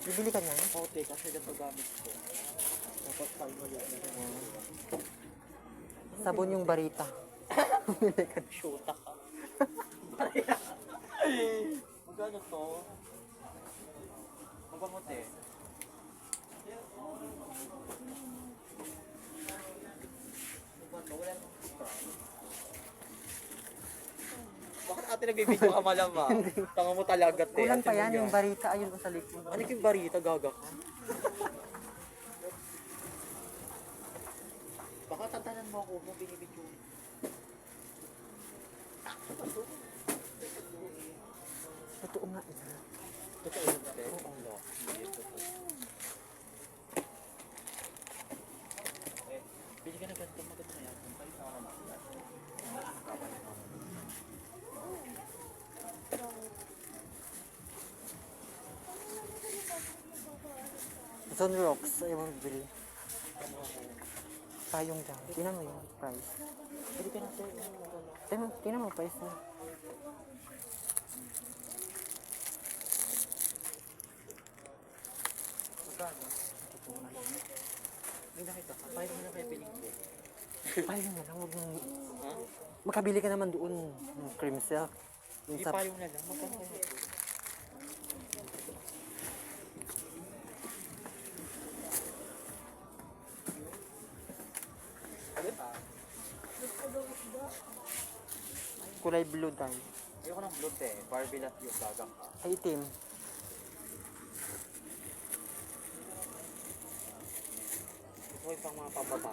Bibili ka na? Oo, te, kasi ganito gamit ko. Dapat tayo ulit na rin. Sabon yung barita. Bibili ka na. Shota ka. Magkano to? Mabango, te. Wala nang bakit ate nagbibideo ka malama? Tanga mo talaga, te. Kulang Ate pa mo yan, yung barita. Ayun ko sa likod. Ano yung barita, gaga ka? Baka tatanan mo ako, binibidyo. Totoo nga. Totoo yun, te? Oo. No. Bili ka na ganito, maganda na yan. Palit na ako naman. Sunrocks. Ayaw mo bibili. Payong dyan. Tingnan mo yung price. Bili ka na, te. Tingnan mo price na. Magkano? May nakita ka. Paano mo na kaya piling ko? Payong na lang. Huwag mong... Ha? Makabili ka naman doon ng cream silk. Yung Hindi sa... payong na lang. Magkano kaya ito? Agad ah. Kulay blue dye. Ayoko ng blue, te. Barbie lahat yung gagang ka. Ay, itim. Gusto ko yung pang mga pababa.